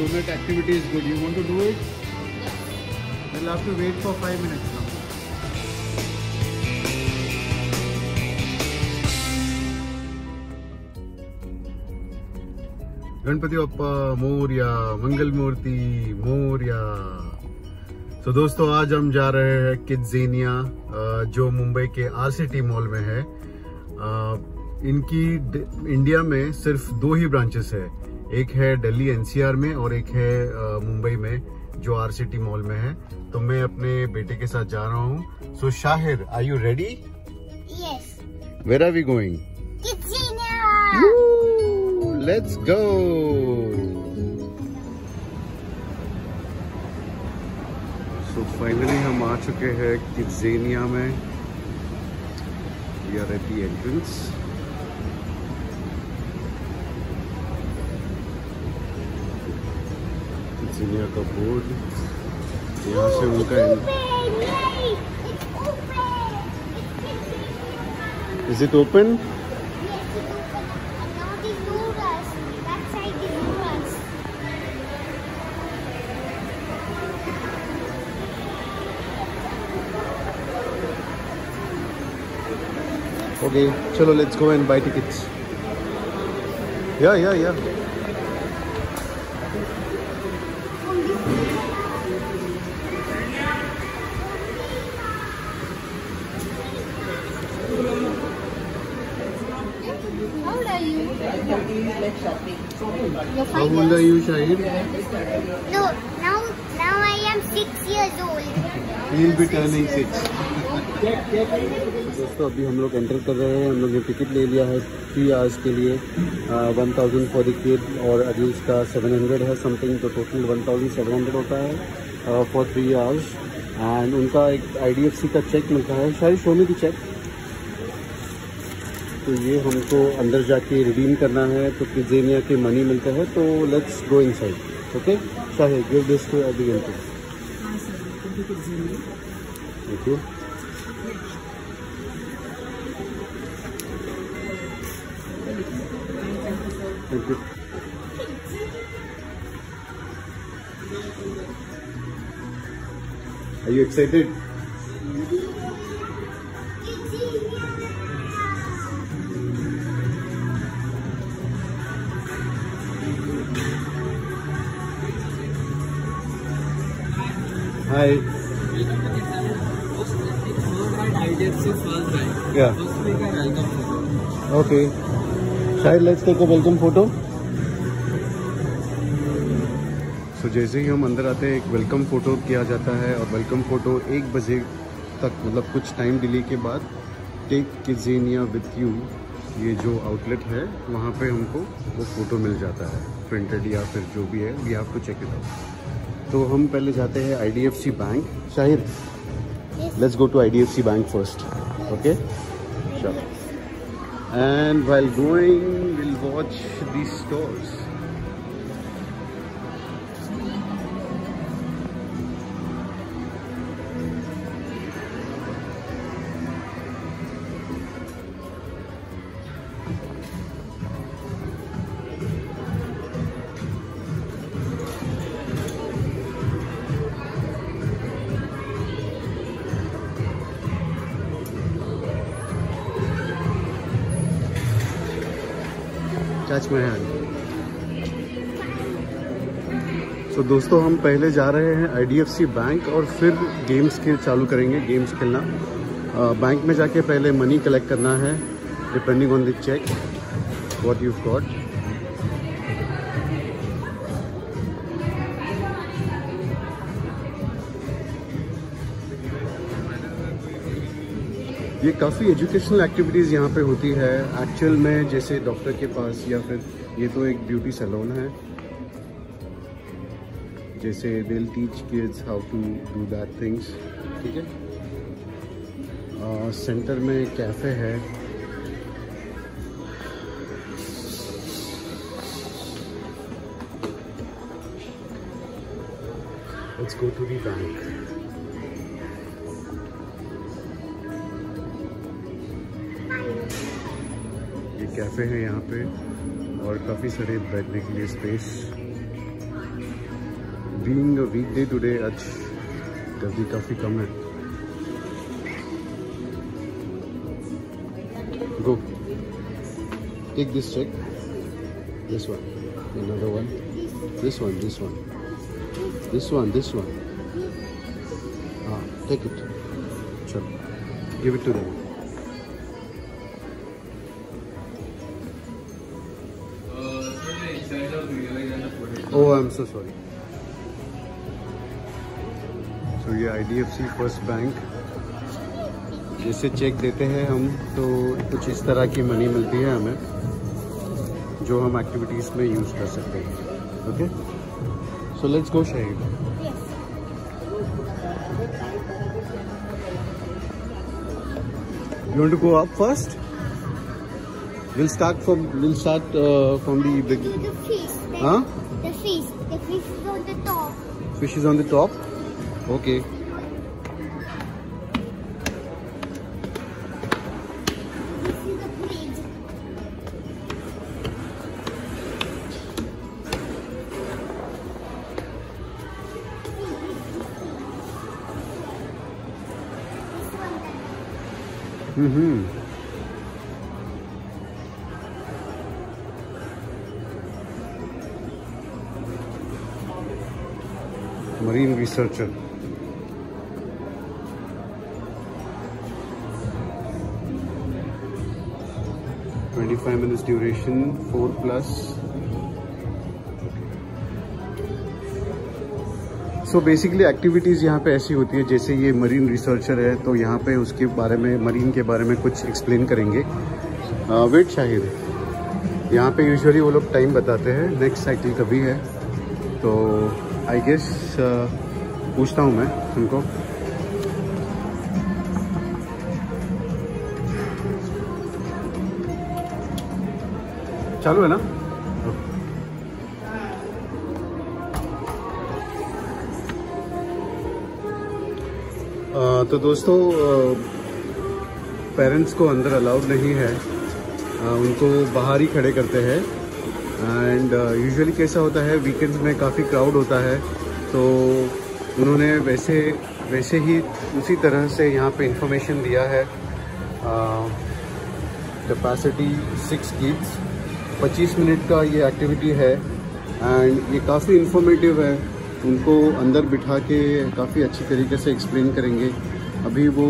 donut activity is good. You want to do it? We'll have to wait for 5 minutes now. Ganpati Bappa Morya, मंगल मूर्ति मोरया। तो दोस्तों आज हम जा रहे हैं किड्ज़ेनिया, जो मुंबई के RCT मॉल में है। इनकी इंडिया में सिर्फ 2 ही ब्रांचेस है, एक है दिल्ली NCR में और एक है मुंबई में जो RCT मॉल में है। तो मैं अपने बेटे के साथ जा रहा हूँ। So Shahir, are you ready? Yes. Where are we going? Kidzania! Let's go. So finally हम आ चुके हैं किड्ज़ेनिया में। We are at the entrance. KidZania का बोर्ड, यहाँ से उनका Is it open? Okay, chalo, let's go and buy tickets. Yeah. How old are you? How old are you, Shahid? No, now I am 6 years old. He'll be turning 6. दोस्तों अभी हम लोग enter कर रहे हैं। हम लोग ने टिकट ले लिया है 3 आवर्स के लिए। 1000 फॉर द किड और एडल्ट का 700 है समथिंग, तो टोटल 1700 होता है फॉर 3 आवर्स। एंड उनका एक IDFC का चेक मिलता है। शायद शो में की चेक, तो ये हमको अंदर जाके रिडीम करना है, तो किड्ज़ेनिया के मनी मिलता है। तो let's go inside. Okay Shahid, give this to Abhi enter. Thank you. Thank you. Are you excited? Hi. IDFC First Bank. Yeah. First take a welcome photo. Okay. शायद let's take a welcome photo. So जैसे ही हम अंदर आते हैं एक welcome photo किया जाता है, और वेलकम फोटो 1 बजे तक, मतलब कुछ टाइम डिले के बाद, टेक किड्ज़ेनिया विथ यू, ये जो आउटलेट है वहाँ पे हमको वो फ़ोटो मिल जाता है प्रिंटेड या फिर जो भी है। We have to check it out. तो हम पहले जाते हैं IDFC bank. Shahid, let's go to IDFC bank first. Okay चलो। And while going, we'll watch these stores. Touch my hand. So दोस्तों हम पहले जा रहे हैं IDFC बैंक और फिर गेम्स के चालू करेंगे, गेम्स खेलना। बैंक में जाके पहले मनी कलेक्ट करना है depending on the cheque what you got. ये काफ़ी एजुकेशनल एक्टिविटीज़ यहाँ पे होती है एक्चुअल में, जैसे डॉक्टर के पास, या फिर ये तो एक ब्यूटी सैलून है, जैसे they will teach kids how to do that things. ठीक है। सेंटर में कैफ़े है। Let's go to the bank. Cafe है यहाँ पे और काफ़ी सारे बैठने के लिए space. Being a weekday today आज गर्दी काफ़ी कम है। Go take this cheque, this one, another one, this one, this one, this one, this one. हाँ, take it. चलो, give it to them. Oh, I'm so sorry. So ये IDFC first bank, जैसे check देते हैं हम तो कुछ इस तरह की मनी मिलती है हमें, जो हम एक्टिविटीज़ में यूज़ कर सकते हैं। Okay, so let's go Shahid. You want to go up first? We'll start from the beginning. The fish. Huh? The fish. The fish is on the top. Fish is on the top. Okay. This is the bridge. Marine researcher. $25 minutes duration, 4+. So basically activities यहाँ पे ऐसी होती है, जैसे ये marine researcher है तो यहाँ पे उसके बारे में, मरीन के बारे में कुछ एक्सप्लेन करेंगे। वेट शाहिद, यहाँ पे यूजुअली वो लोग टाइम बताते हैं, नेक्स्ट साइकिल कभी है, तो आई गेस पूछता हूँ मैं उनको। चालू है ना? तो दोस्तों, पेरेंट्स को अंदर अलाउड नहीं है, उनको बाहर ही खड़े करते हैं। एंड यूजुअली कैसा होता है, वीकेंड्स में काफ़ी क्राउड होता है, तो उन्होंने वैसे ही उसी तरह से यहाँ पे इंफॉर्मेशन दिया है। कैपेसिटी 6 किड्स, 25 मिनट का ये एक्टिविटी है एंड ये काफ़ी इंफॉर्मेटिव है। उनको अंदर बिठा के काफ़ी अच्छी तरीके से एक्सप्लेन करेंगे। अभी वो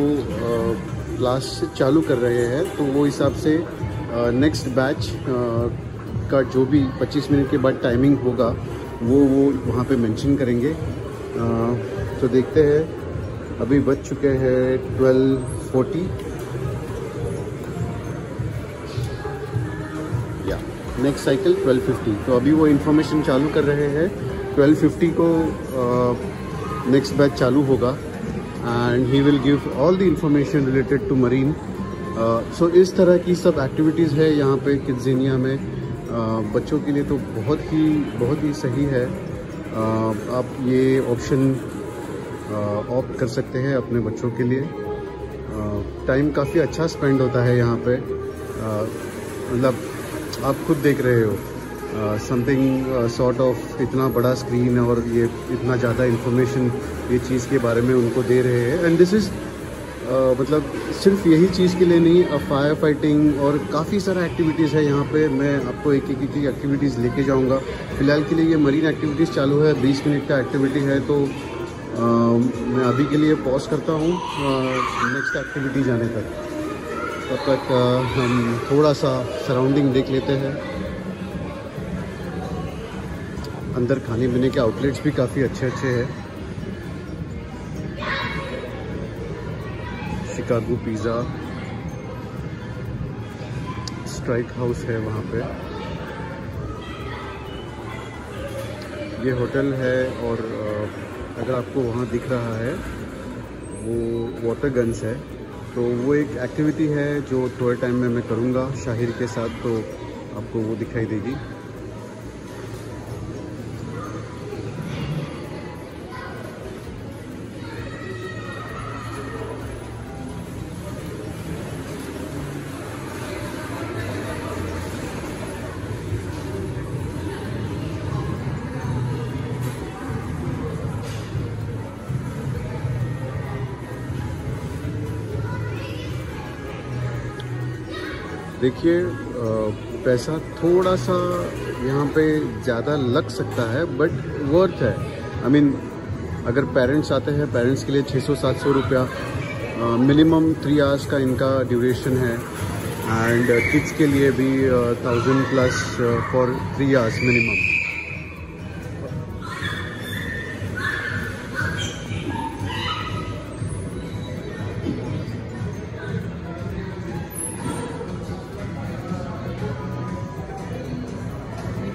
क्लास चालू कर रहे हैं, तो वो हिसाब से नेक्स्ट बैच का जो भी 25 मिनट के बाद टाइमिंग होगा वो वहाँ पे मेंशन करेंगे। तो देखते हैं, अभी बज चुके हैं 12:40 या नेक्स्ट साइकिल 12:50। तो अभी वो इन्फॉर्मेशन चालू कर रहे हैं। 12:50 को नेक्स्ट बैच चालू होगा and he will give all the information related to marine. So इस तरह की सब एक्टिविटीज़ है यहाँ पे किड्ज़ेनिया में। बच्चों के लिए तो बहुत ही सही है। आप ये ऑप्शन ऑप्ट कर सकते हैं अपने बच्चों के लिए। टाइम काफ़ी अच्छा स्पेंड होता है यहाँ पे, मतलब आप खुद देख रहे हो, समथिंग सॉर्ट ऑफ इतना बड़ा स्क्रीन और ये इतना ज़्यादा इन्फॉर्मेशन ये चीज़ के बारे में उनको दे रहे हैं। एंड दिस इज़ मतलब सिर्फ यही चीज़ के लिए नहीं, फायर फाइटिंग और काफ़ी सारा एक्टिविटीज़ है यहाँ पे। मैं आपको एक एक्टिविटीज़ लेके जाऊँगा। फ़िलहाल के लिए ये मरीन एक्टिविटीज़ चालू है, 20 मिनट का एक्टिविटी है, तो मैं अभी के लिए पॉज करता हूँ नेक्स्ट एक्टिविटी जाने तक। तब तक हम थोड़ा सा सराउंडिंग देख लेते हैं। अंदर खाने पीने के आउटलेट्स भी काफ़ी अच्छे हैं। शिकागो पिज़्ज़ा, स्ट्राइक हाउस है वहाँ पे, ये होटल है। और अगर आपको वहाँ दिख रहा है वो वाटर गन्स है, तो वो एक एक्टिविटी है जो थोड़े टाइम में मैं करूँगा शाहिर के साथ, तो आपको वो दिखाई देगी। देखिए पैसा थोड़ा सा यहाँ पे ज़्यादा लग सकता है बट वर्थ है। आई मीन अगर पेरेंट्स आते हैं, पेरेंट्स के लिए 600-700 रुपया मिनिमम 3 आवर्स का इनका ड्यूरेशन है एंड किड्स के लिए भी 1000+ फॉर 3 आवर्स मिनिमम।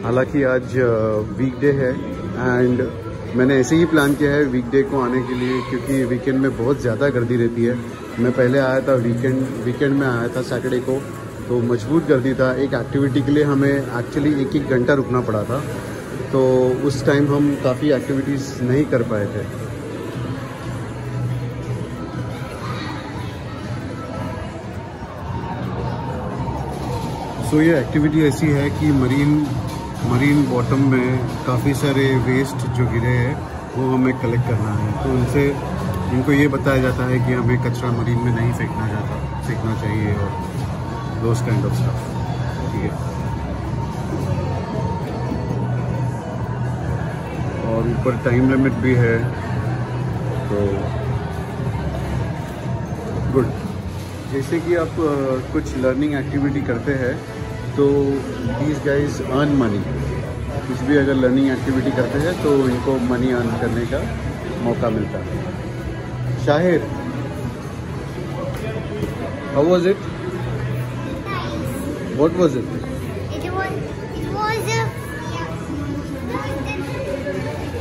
हालांकि आज वीकडे है एंड मैंने ऐसे ही प्लान किया है वीकडे को आने के लिए, क्योंकि वीकेंड में बहुत ज़्यादा गर्दी रहती है। मैं पहले आया था वीकेंड में आया था सैटरडे को, तो मजबूत गर्दी था। एक एक्टिविटी के लिए हमें एक्चुअली 1-1 घंटा रुकना पड़ा था, तो उस टाइम हम काफ़ी एक्टिविटीज़ नहीं कर पाए थे। तो ये एक्टिविटी ऐसी है कि मरीन बॉटम में काफ़ी सारे वेस्ट जो गिरे हैं वो हमें कलेक्ट करना है। तो इनको ये बताया जाता है कि हमें कचरा मरीन में नहीं फेंकना चाहिए और दोस काइंड ऑफ स्टफ। ठीक है, और ऊपर टाइम लिमिट भी है, तो गुड। जैसे कि आप कुछ लर्निंग एक्टिविटी करते हैं तो दीज गाइज अर्न मनी। कुछ भी अगर लर्निंग एक्टिविटी करते हैं तो इनको मनी अर्न करने का मौका मिलता है। Shahir, how was it? What was it? It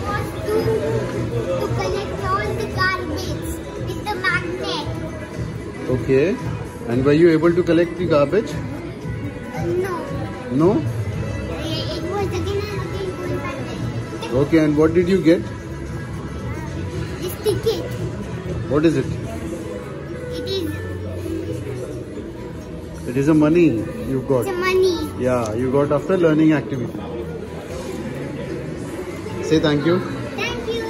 was to collect all the garbage with the magnet. Okay, and were you able to collect the garbage? No. No? It was again and again going back there. Okay, and what did you get? This ticket. What is it? It is a money you got. It's a money. Yeah, you got after learning activity. Say thank you. Thank you.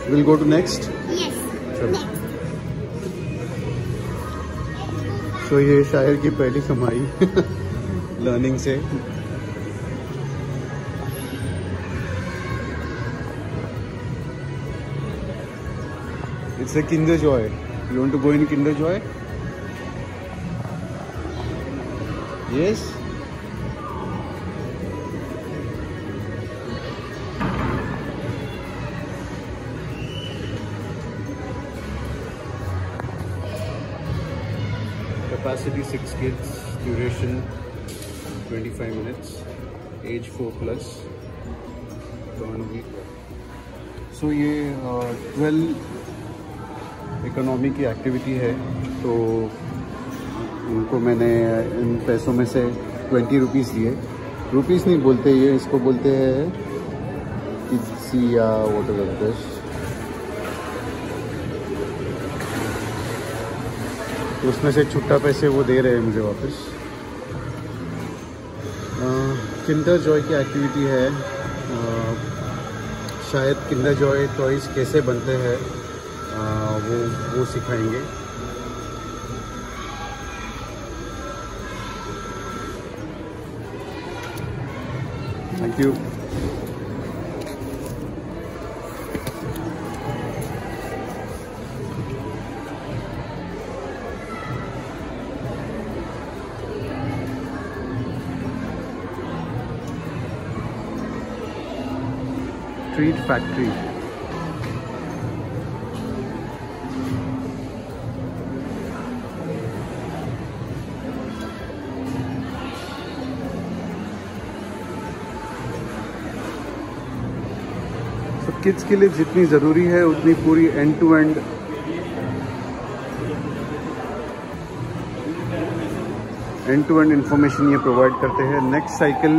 We'll go to next. Yes. Sure. Next. तो ये शायर की पहली कमाई learning से। It's a Kinder Joy. You want to go in Kinder Joy? Yes? Capacity 6 kids, duration 25 minutes, age 4+, so ये 12 economy की activity है। तो उनको मैंने इन पैसों में से 20 रुपीज़ दिए। रुपीज़ नहीं बोलते, ये इसको बोलते हैं किसी या व्हाटएवर दिस। तो उसमें से छुट्टा पैसे वो दे रहे हैं मुझे वापस। किंडर जॉय की एक्टिविटी है, शायद किंडर जॉय टॉयज़ कैसे बनते हैं वो सिखाएंगे। Thank you. Treat factory. तो किड्स के लिए जितनी ज़रूरी है उतनी पूरी एंड टू एंड इंफॉर्मेशन ये प्रोवाइड करते हैं। Next cycle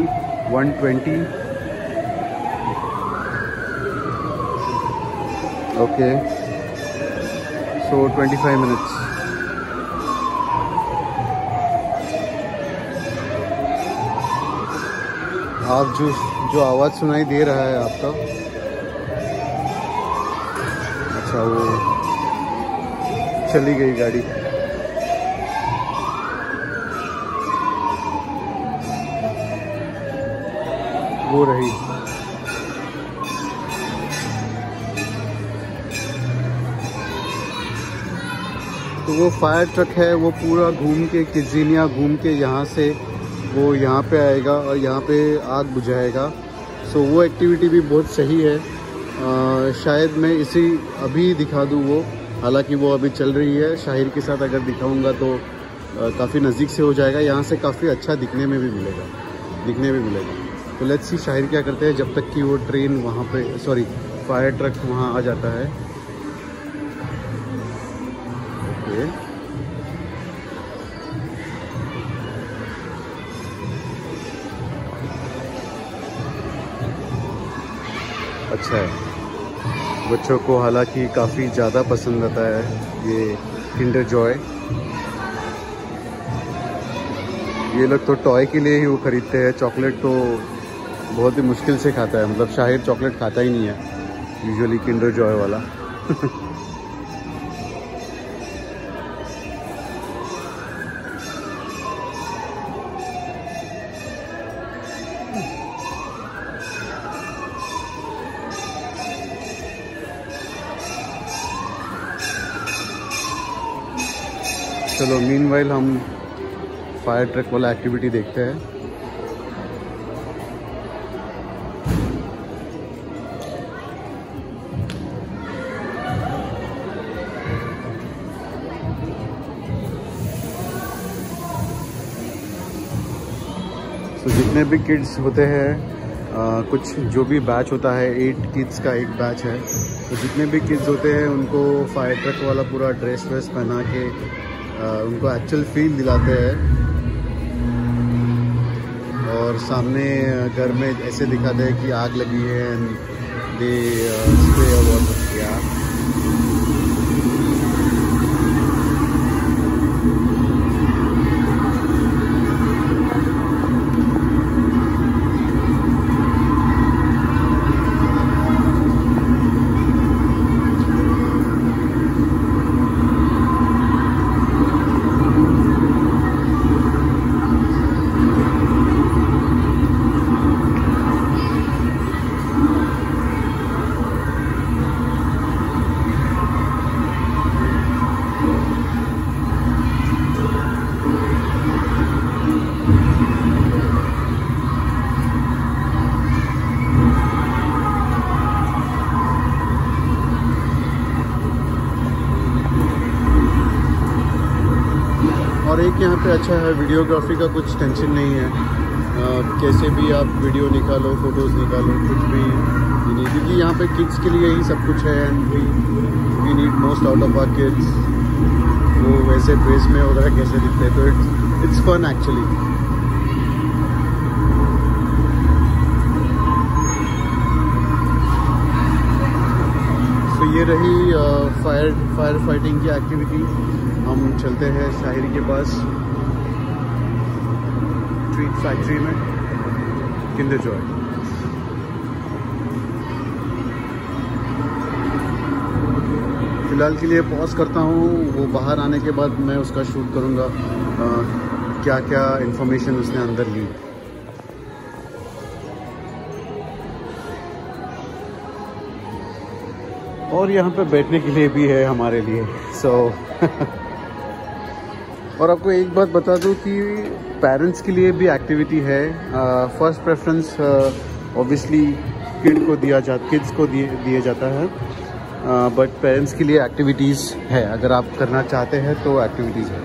120। ओके, सो 25 मिनट्स। आप जो आवाज़ सुनाई दे रहा है आपका, अच्छा वो चली गई गाड़ी। वो रही। तो वो फायर ट्रक है, वो पूरा घूम के किड्ज़िनिया घूम के यहाँ से वो यहाँ पे आएगा और यहाँ पे आग बुझाएगा। सो वो एक्टिविटी भी बहुत सही है। शायद मैं इसी अभी दिखा दूँ वो, हालांकि वो अभी चल रही है। शाहिर के साथ अगर दिखाऊंगा तो काफ़ी नज़दीक से हो जाएगा, यहाँ से काफ़ी अच्छा दिखने में भी मिलेगा। तो लेट्स सी शाहिर क्या करते हैं जब तक कि वो ट्रेन वहाँ पे, सॉरी फायर ट्रक वहाँ आ जाता है। ओके, अच्छा है। बच्चों को हालांकि काफ़ी ज़्यादा पसंद आता है ये किंडर जॉय। ये लोग तो टॉय के लिए ही वो ख़रीदते हैं, चॉकलेट तो बहुत ही मुश्किल से खाता है। मतलब शाहिर चॉकलेट खाता ही नहीं है यूजुअली, किंडर जॉय वाला। चलो मीनवाइल हम फायर ट्रक वाला एक्टिविटी देखते हैं। तो जितने भी किड्स होते हैं, कुछ जो भी बैच होता है, 8 किड्स का एक बैच है, तो जितने भी किड्स होते हैं उनको फायर ट्रक वाला पूरा ड्रेस वेस पहना के उनको एक्चुअल फील दिलाते हैं। और सामने घर में ऐसे दिखाते हैं कि आग लगी है एंड दे स्प्रे वाटर किया। और एक यहाँ पे अच्छा है, वीडियोग्राफी का कुछ टेंशन नहीं है। कैसे भी आप वीडियो निकालो, फोटोज़ निकालो, कुछ भी नहीं, क्योंकि यहाँ पे किड्स के लिए ही सब कुछ है। And we need most out of our kids. वो वैसे ड्रेस में वगैरह कैसे दिखते हैं, तो इट्स फन एक्चुअली। तो ये रही फायर फाइटिंग की एक्टिविटी। हम चलते हैं शाहिर के पास ट्रीट फैक्ट्री में, किंडर जॉय। फिलहाल के लिए पॉज करता हूँ, वो बाहर आने के बाद मैं उसका शूट करूँगा, क्या क्या इन्फॉर्मेशन उसने अंदर ली। और यहाँ पे बैठने के लिए भी है हमारे लिए। और आपको एक बात बता दूँ कि पेरेंट्स के लिए भी एक्टिविटी है। फर्स्ट प्रेफरेंस ऑब्वियसली किड्स को दिया जाता है, बट पेरेंट्स के लिए एक्टिविटीज़ है। अगर आप करना चाहते हैं तो एक्टिविटीज़ है।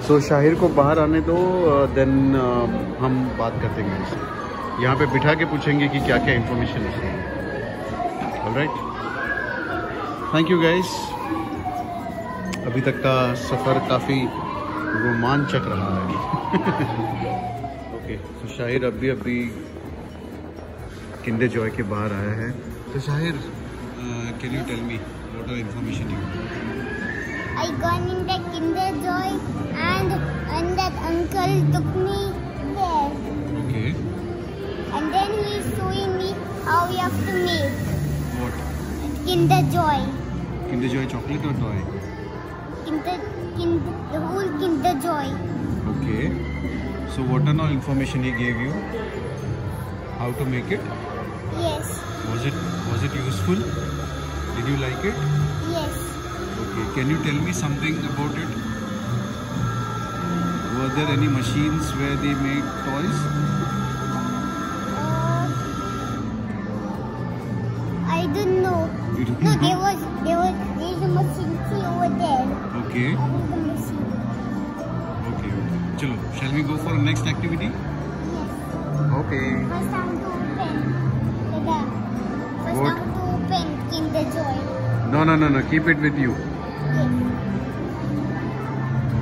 सो शाहिर को बाहर आने दो, देन हम बात करते हैं उससे। यहाँ पे बिठा के पूछेंगे कि क्या क्या इन्फॉर्मेशन है। Alright, thank you guys. अभी तक का सफ़र काफ़ी रोमांचक रहा है। ओके, तो शाहिर अभी किंडर जॉय के बाहर आया है। तो Shahir, can you tell me what are information you? I gone in the Kinder Joy and that uncle took me there. Okay. And then he is showing me how we have to make What? Kinder Joy. Kinder Joy chocolate or toy? The whole Kinder Joy. Okay. So what are all information he gave you? how to make it? Yes. Was it useful? Did you like it? Yes. Okay. Can you tell me something about it? Were there any machines where they made toys? I don't know. You don't No, know? there's a machine over there. Okay. There's a machine. Okay. Chalo, shall we go for next activity? Yes. Okay. First I have to open. First What? I have to open Kinder Joy. No. Keep it with you. Yes.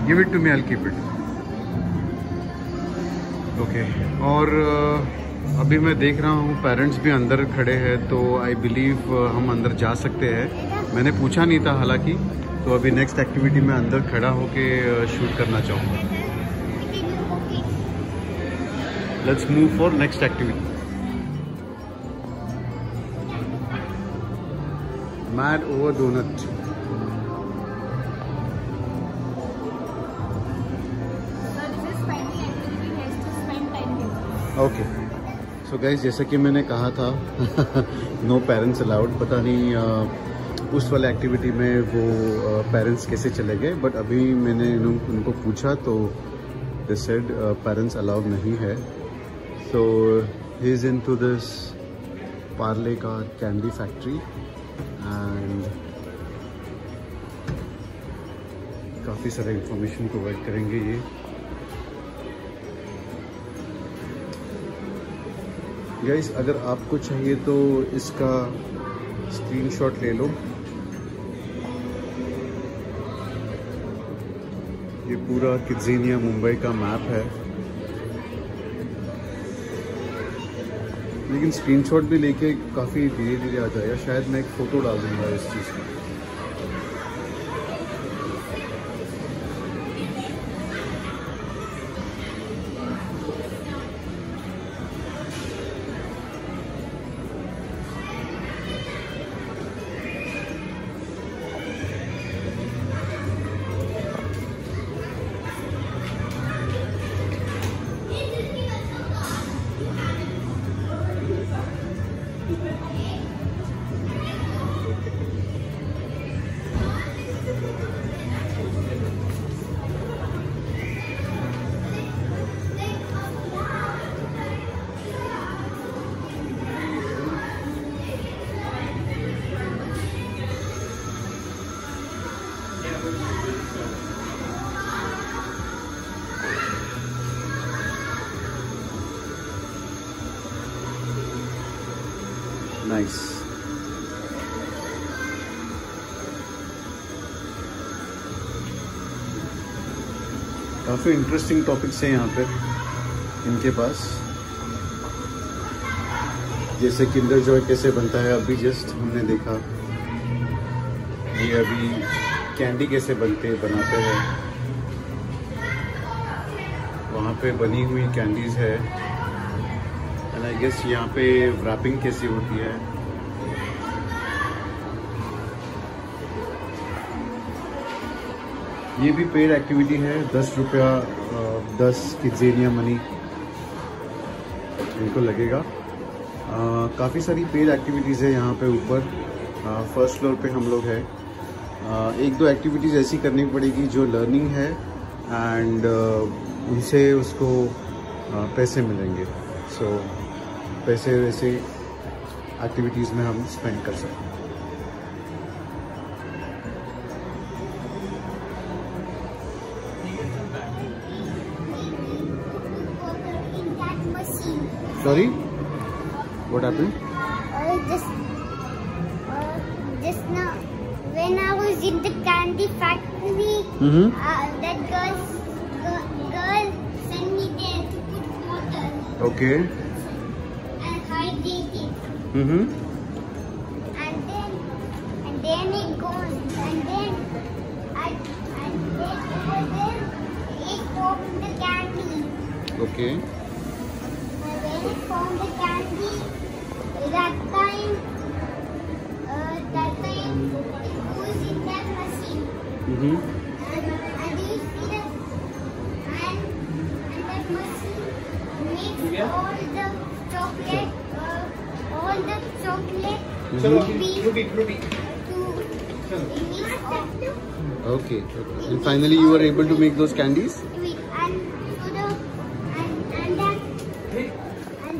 Give it to me. I'll keep it. Okay. और अभी मैं देख रहा हूँ parents भी अंदर खड़े हैं, तो आई बिलीव हम अंदर जा सकते हैं। मैंने पूछा नहीं था हालांकि, तो अभी नेक्स्ट एक्टिविटी में अंदर खड़ा होके शूट करना चाहूँगा। Let's move for next activity. Mad over donut. Okay so guys, जैसा कि मैंने कहा था नो पेरेंट्स अलाउड। पता नहीं उस वाले एक्टिविटी में वो पेरेंट्स कैसे चले गए, बट अभी मैंने उनको पूछा तो दे सेड पेरेंट्स अलाउड नहीं है। So he is into this Parle का कैंडी फैक्ट्री एंड काफ़ी सारा इंफॉर्मेशन प्रोवाइड करेंगे ये। गाइस, अगर आपको चाहिए तो इसका स्क्रीनशॉट ले लो। ये पूरा किड्ज़ेनिया मुंबई का मैप है, लेकिन स्क्रीनशॉट भी लेके काफ़ी धीरे धीरे आ जाएगा। शायद मैं एक फ़ोटो डाल दूँगा इस चीज़ का। नाइस। काफ़ी इंटरेस्टिंग टॉपिक्स हैं यहाँ पे इनके पास, जैसे किंडर जॉय कैसे बनता है अभी जस्ट हमने देखा। ये अभी कैंडी कैसे बनाते हैं, वहाँ पे बनी हुई कैंडीज है। एंड आई गेस यहाँ पे रैपिंग कैसी होती है। ये भी पेड एक्टिविटी है, 10 रुपया 10 किड्ज़ेनिया मनी इनको लगेगा। काफ़ी सारी पेड एक्टिविटीज़ है यहाँ पे ऊपर। फर्स्ट फ्लोर पे हम लोग हैं। एक दो एक्टिविटीज़ ऐसी करनी पड़ेगी जो लर्निंग है एंड उनसे उसको पैसे मिलेंगे। सो पैसे वैसे एक्टिविटीज़ में हम स्पेंड कर सकते हैं। Sorry, what happened? Just now, when I was in the candy factory, that girl sent me there to put water. Okay. And hydrate it. And then it goes, and then over there, it formed the candy. Okay. When it formed the candy, that time it goes in that machine. And you see that, and that machine makes all the chocolate, all the chocolate Fruity. to mix off. Okay. And finally, you were able to make those candies. And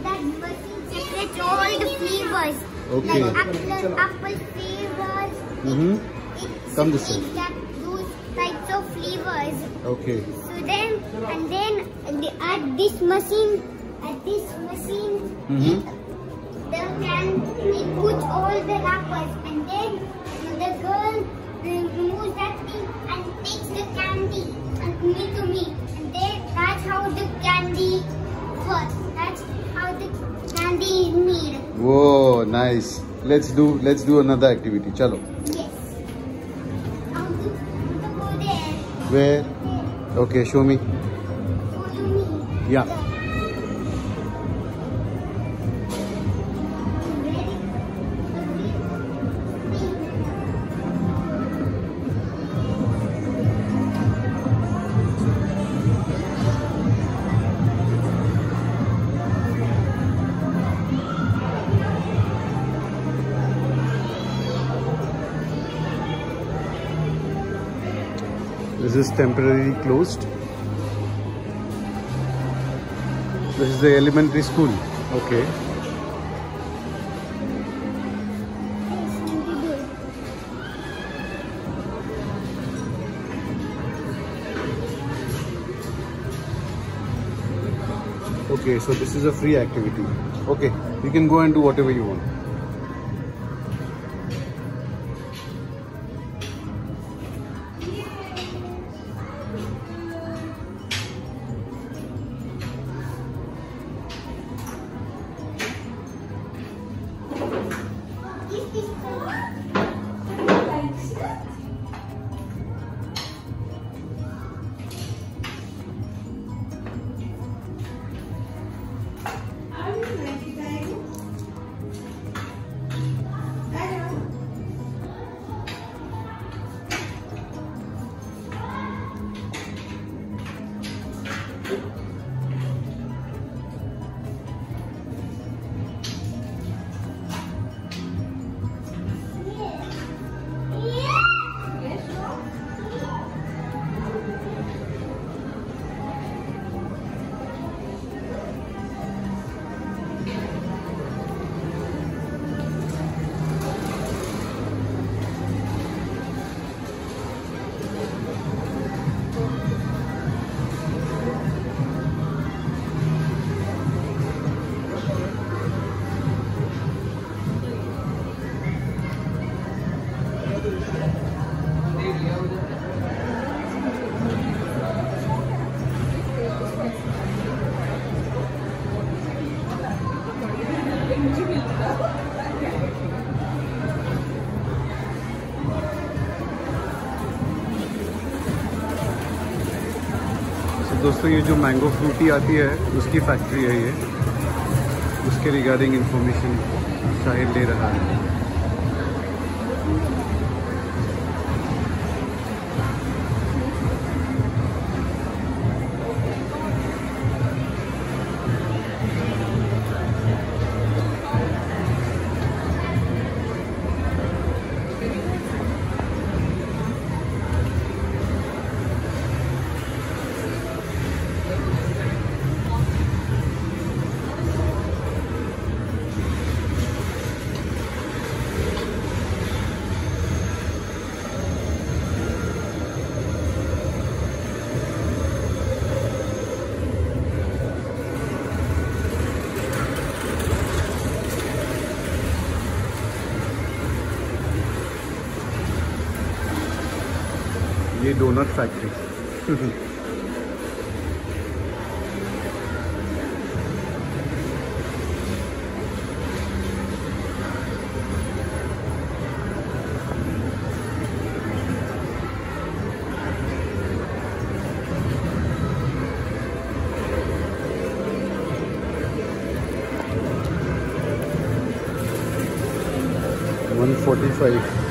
that machine separates all the flavors. Okay. Like apple flavors. Come this way. Those types of flavors. Okay. So then at this machine, it puts all the wrappers, and then the girl removes that thing and takes the candy and to me, and then that's how the candy works. That's how the candy is made. Whoa, nice. Let's do another activity. Chalo. Yes. How to go there? Where? Okay, show me. Follow me. Yeah. This is temporarily closed. This is the elementary school. Okay. Okay, so this is a free activity. Okay, you can go and do whatever you want. दोस्तों ये जो mango Frooti आती है उसकी factory है ये, उसके regarding information Shahid ले रहा है। ये डोनट फैक्ट्री $145।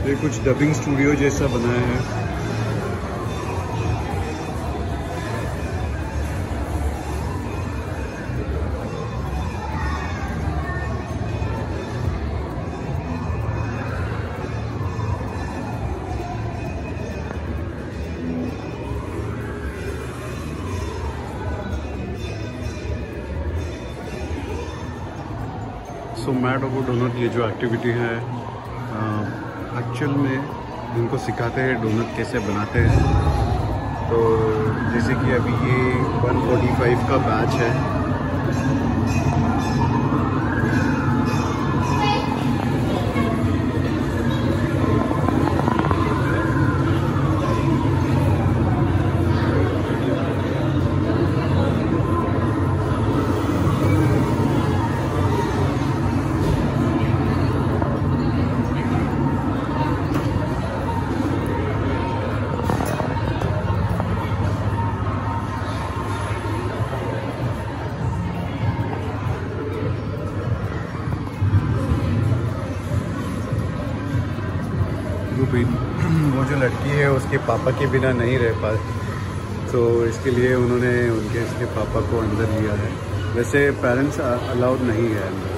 ये कुछ डबिंग स्टूडियो जैसा बनाया है। सो मैड ओवो डोनट ये जो एक्टिविटी है एक्चुअल में इनको सिखाते हैं डोनट कैसे बनाते हैं। तो जैसे कि अभी ये 145 का बैच है। वो जो लड़की है उसके पापा के बिना नहीं रह पाती, तो इसके लिए उन्होंने इसके पापा को अंदर लिया है। वैसे पेरेंट्स अलाउड नहीं है अंदर।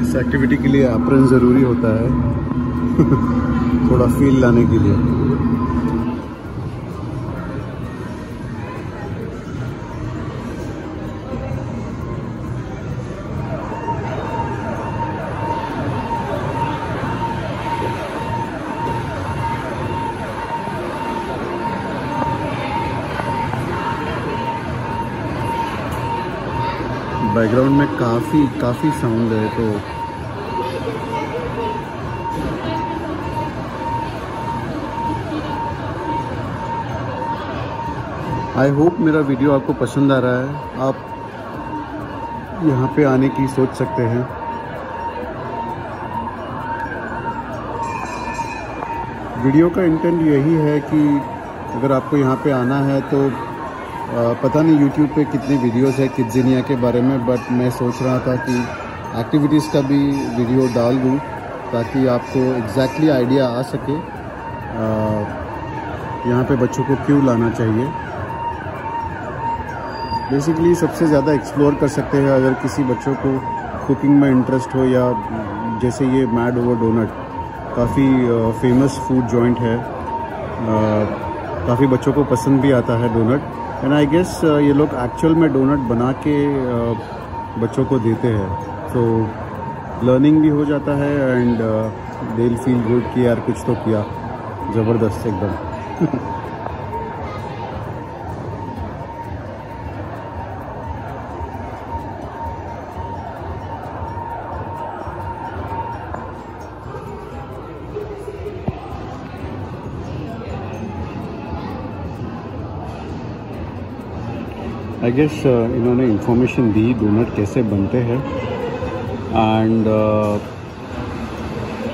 इस एक्टिविटी के लिए एप्रन ज़रूरी होता है थोड़ा फील लाने के लिए। बैकग्राउंड में काफ़ी साउंड है, तो आई होप मेरा वीडियो आपको पसंद आ रहा है। आप यहाँ पे आने की सोच सकते हैं। वीडियो का इंटेंट यही है कि अगर आपको यहाँ पे आना है तो पता नहीं यूट्यूब पे कितने वीडियोस है किड्ज़िनिया के बारे में, बट मैं सोच रहा था कि एक्टिविटीज़ का भी वीडियो डाल दूँ ताकि आपको एग्जैक्टली आइडिया आ सके यहाँ पे बच्चों को क्यों लाना चाहिए। बेसिकली सबसे ज़्यादा एक्सप्लोर कर सकते हैं अगर किसी बच्चों को कुकिंग में इंटरेस्ट हो, या जैसे ये मैड ओवर डोनट काफ़ी फेमस फूड जॉइंट है, काफ़ी बच्चों को पसंद भी आता है डोनट। एंड आई गेस ये लोग एक्चुअल में डोनट बना के बच्चों को देते हैं, तो लर्निंग भी हो जाता है and they will feel good कि यार कुछ तो किया, ज़बरदस्त एकदम। आई गेस इन्होंने इंफॉर्मेशन दी डोनट कैसे बनते हैं, एंड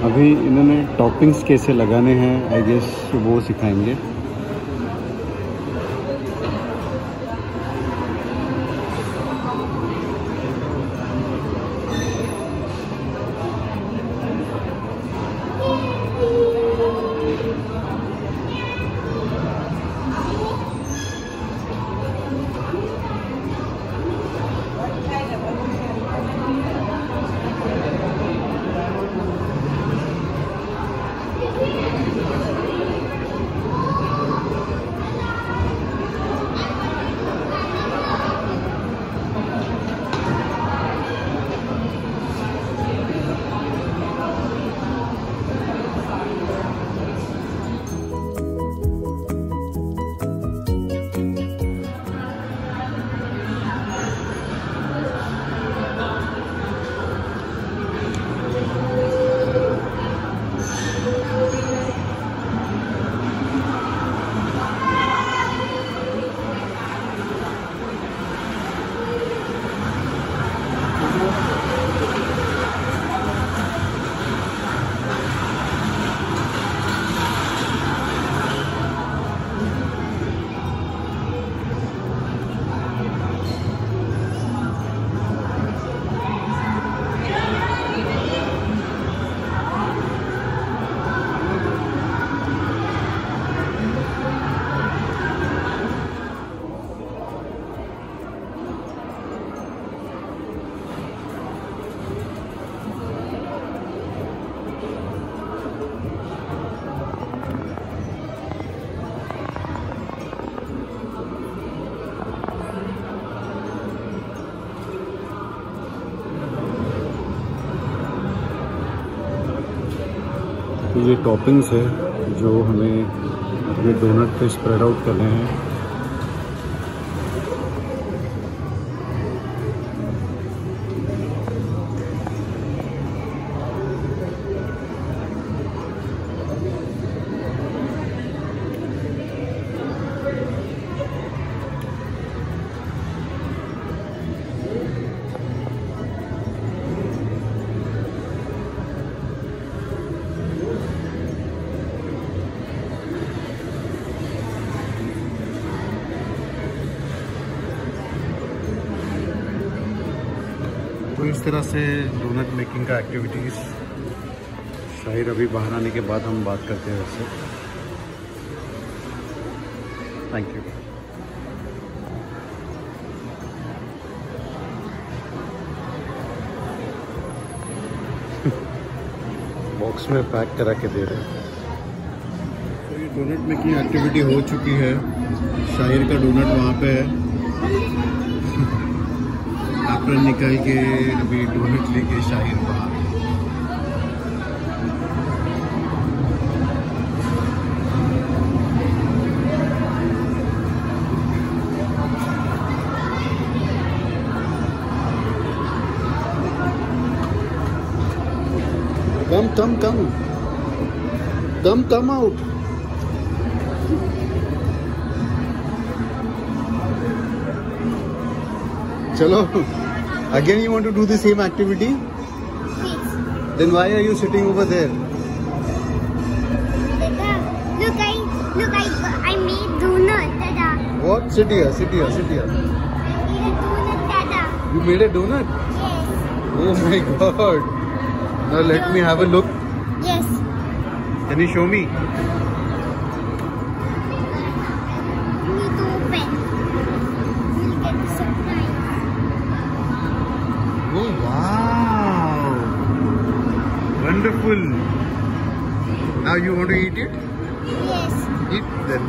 अभी इन्होंने टॉपिंग्स कैसे लगाने हैं आई गेस वो सिखाएंगे। तो ये टॉपिंग्स है जो हमें ये डोनट पे स्प्रेड आउट करने हैं। तो इस तरह से डोनट मेकिंग का एक्टिविटीज़ शाहिर अभी बाहर आने के बाद हम बात करते हैं उससे। Thank you. बॉक्स में पैक करा के दे रहे हैं। तो ये डोनट मेकिंग एक्टिविटी हो चुकी है। शाहिर का डोनट वहाँ पे है। एप्रन निकाल के अभी डोनट लेके शाहिर बाहर। Come out. Chalo. Again you want to do the same activity? Yes. Then why are you sitting over there? Dada, look, I made donut, Dada. What? Sit here. I made a donut, Dada. You made a donut? Yes. Oh my god. Now let me have a look. Yes. Can you show me? You need to open. You'll get the surprise. Oh wow. Wonderful. Now you want to eat it? Yes. Eat then.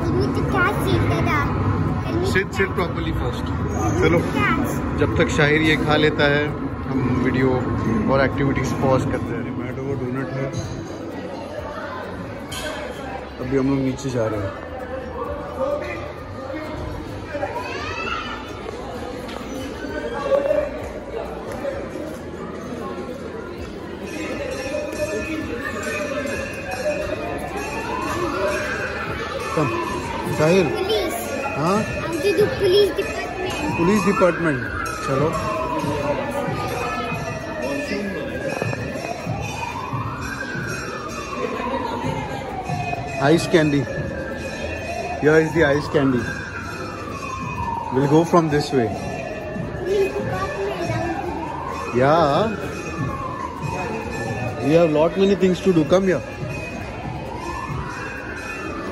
You need to catch it, Dada. Sit properly first. चलो Catch. जब तक शाहिर ये खा लेता है हम video और activities pause करते हैं। टोमेटो वो डोनट है। अभी हम लोग नीचे जा रहे हैं। कम शाहिर। Police. हाँ I'm to do police department. Police department. चलो ice candy. Here is the ice candy. We'll go from this way. Police department. Yeah. We have lot many things to do. Come here.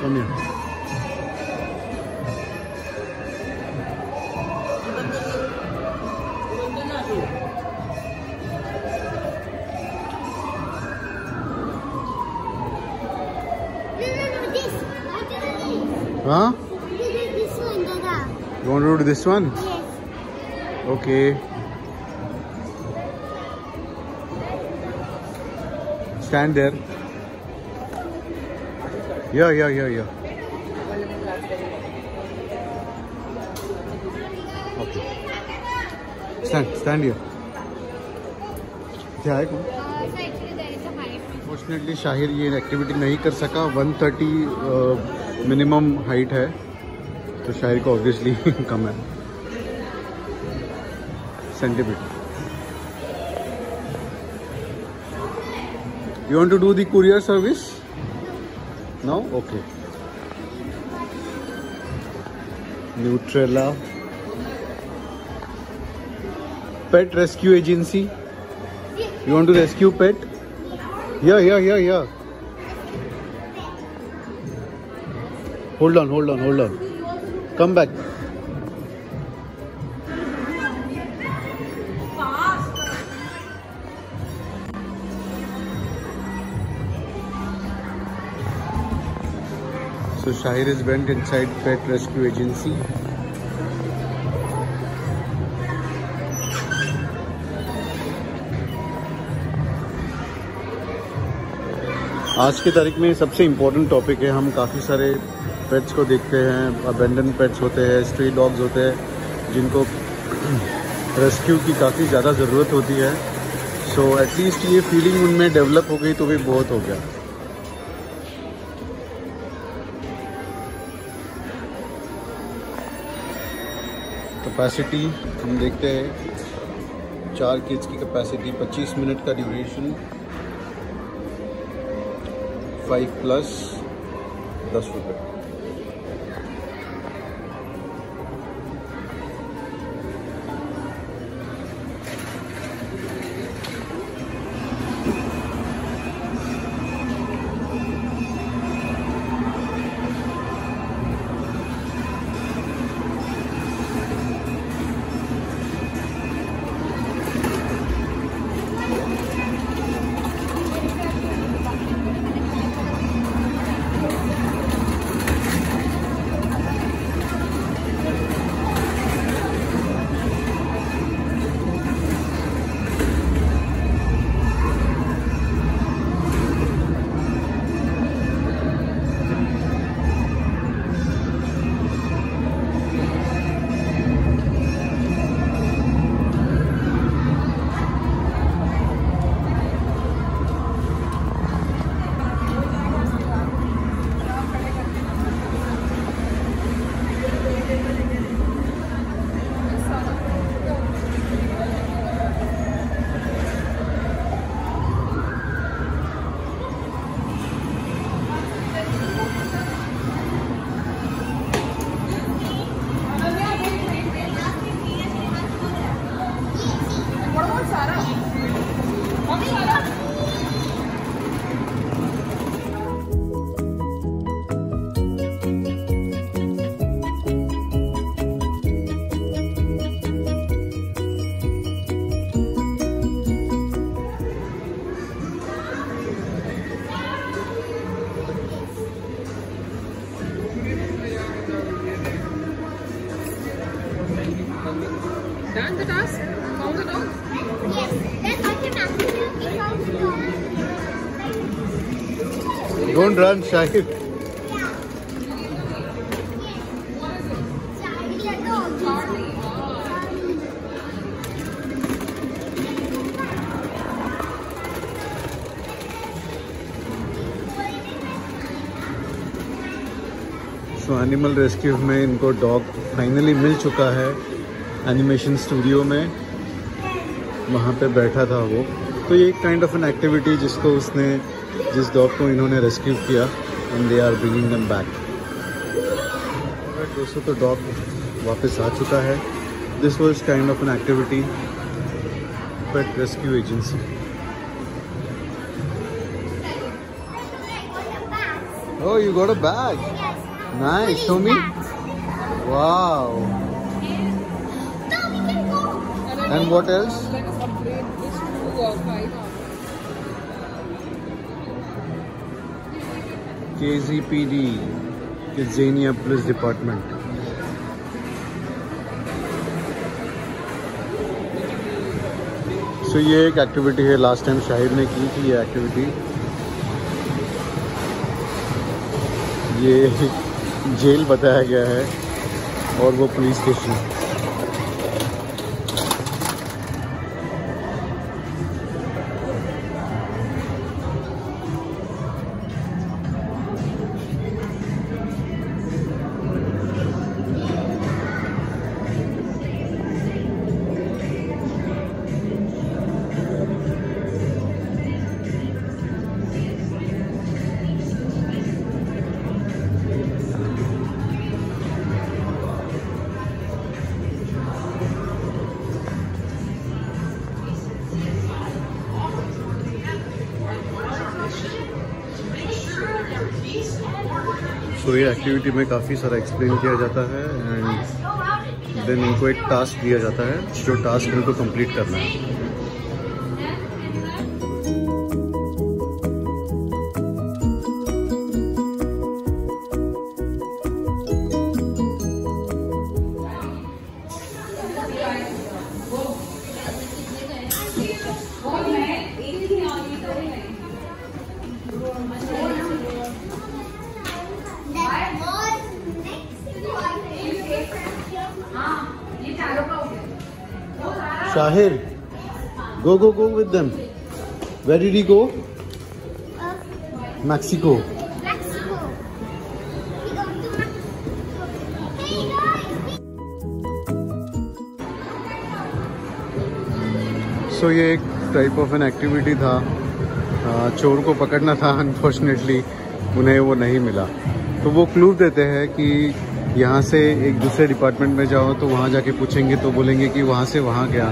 Come here. No, this. I want to do this. Huh? This one, Dada. You want to do this one? Yes. Okay. Stand there. Yeah. Okay. Stand here. क्या है कौन? Unfortunately Shahir ये activity नहीं कर सका। 130 minimum height है तो शाहिर को ऑब्वियसली कम है centimetre. You want to do the courier service? No? Okay. Nutrella. Pet Rescue Agency. You want to rescue pet? Here. Hold on. Come back. So Shahir is went inside Pet Rescue Agency. आज की तारीख में सबसे important topic है। हम काफ़ी सारे pets को देखते हैं, अबेंडन पेट्स होते हैं, स्ट्री डॉग्स होते हैं जिनको रेस्क्यू की काफ़ी ज़्यादा ज़रूरत होती है। सो एटलीस्ट ये फीलिंग उनमें डेवलप हो गई तो भी बहुत हो गया। कैपेसिटी हम देखते हैं 4 किड्स की कैपेसिटी, 25 मिनट का ड्यूरेशन, 5 प्लस 10 रुपये। Done the task? Found the dog? Yes, then I can actually take out the dog. Don't run, Shahid. So animal rescue में इनको डॉग फाइनली मिल चुका है। एनिमेशन स्टूडियो में वहाँ पे बैठा था वो। तो ये एक काइंड ऑफ एन एक्टिविटी जिस डॉग को इन्होंने रेस्क्यू किया and they are bringing them back. दोस्तों, तो डॉग वापस आ चुका है। This was kind of an activity pet rescue agency. Oh, you got a bag. Nice. Show me. Wow. And what else? Let us upgrade this to 5 hours. KZPD, Kidzania Police Department. So ये एक activity है, last time Shahid ने की थी ये activity. ये jail बताया गया है और वो पुलिस स्टेशन। सो ये एक्टिविटी में काफ़ी सारा एक्सप्लेन किया जाता है एंड देन इनको एक टास्क दिया जाता है जो टास्क इनको कंप्लीट करना है। Shahir, go with them. Where did he go? Mexico. Mexico. We go to Mexico. Hey guys! So ये एक टाइप ऑफ एन एक्टिविटी था. चोर को पकड़ना था. अनफॉर्चुनेटली उन्हें वो नहीं मिला. तो वो क्लू देते हैं कि यहाँ से एक दूसरे डिपार्टमेंट में जाओ तो वहाँ जाके पूछेंगे तो बोलेंगे कि वहाँ से वहाँ गया.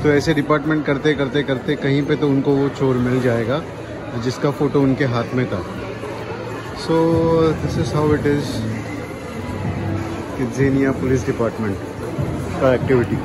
तो ऐसे डिपार्टमेंट करते करते करते कहीं पे तो उनको वो चोर मिल जाएगा जिसका फ़ोटो उनके हाथ में था. So this is how it is KidZania police department का activity.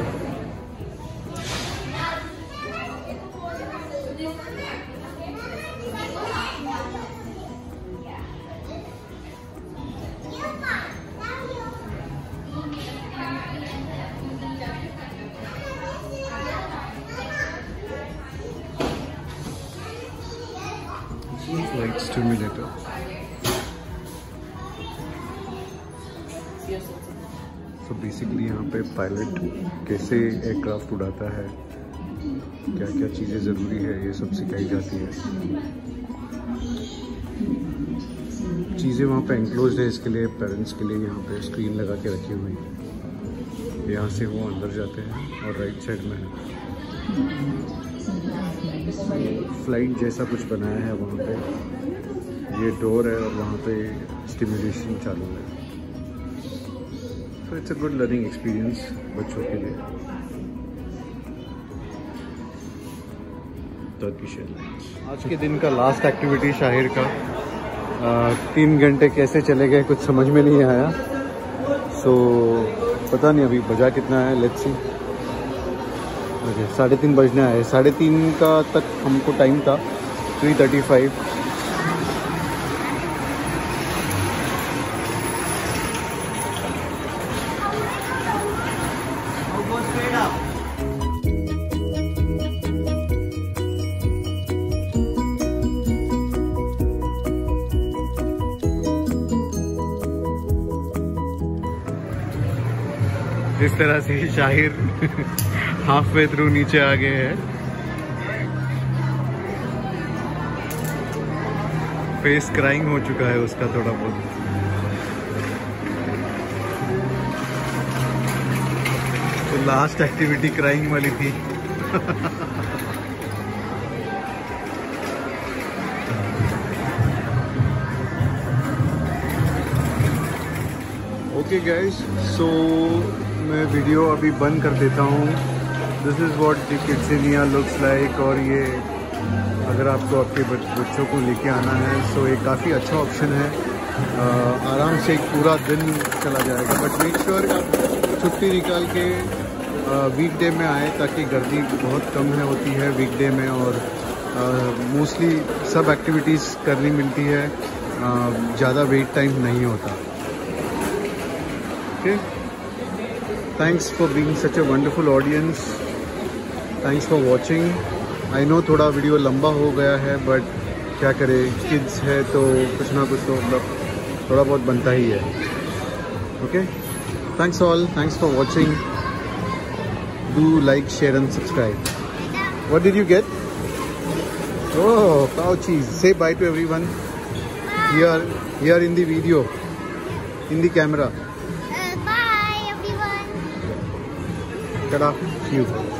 Flight stimulator. So basically यहाँ पे पायलट कैसे एयरक्राफ्ट उड़ाता है, क्या क्या चीज़ें ज़रूरी है, ये सब सिखाई जाती है. चीज़ें वहाँ पे एंक्लोज्ड है, इसके लिए पेरेंट्स के लिए यहाँ पे स्क्रीन लगा के रखी हुई है. यहाँ से वो अंदर जाते हैं और राइट साइड में फ्लाइट जैसा कुछ बनाया है. वहाँ पे ये डोर है और वहाँ पे स्टिमुलेशन चालू है. तो it's a good learning experience बच्चों के लिए. Turkish airlines. आज के दिन का लास्ट एक्टिविटी शाहिर का. 3 घंटे कैसे चले गए कुछ समझ में नहीं आया. सो पता नहीं अभी बजा कितना है. Let's see. 3:30 बजने आए. 3:30 का तक हमको टाइम था. 3:35. इस तरह से शाहिर हाफ वे थ्रू नीचे आ गए हैं. फेस क्राइंग हो चुका है उसका थोड़ा बहुत. तो लास्ट एक्टिविटी क्राइंग वाली थी. ओके गाइस, सो मैं वीडियो अभी बंद कर देता हूँ. This is what the KidZania looks like. और ये अगर आपको आपके बच्चों को लेके आना है सो ये काफ़ी अच्छा ऑप्शन है. आराम से एक पूरा दिन चला जाएगा. बट मेक श्योर आप छुट्टी निकाल के वीकडे में आए ताकि गर्दी बहुत कम होती है वीकडे में. और मोस्टली सब एक्टिविटीज़ करनी मिलती है. ज़्यादा वेट टाइम नहीं होता. Okay, thanks for being such a wonderful audience. Thanks for watching. I know थोड़ा वीडियो लंबा हो गया है बट क्या करें, किड्स है तो कुछ ना कुछ तो मतलब थोड़ा बहुत बनता ही है. Okay, thanks all. Thanks for watching. Do like, share and subscribe. What did you get? Oh, cow चीज. से by two everyone. Here in the video, in the camera. Bye everyone. Ta-da. See you.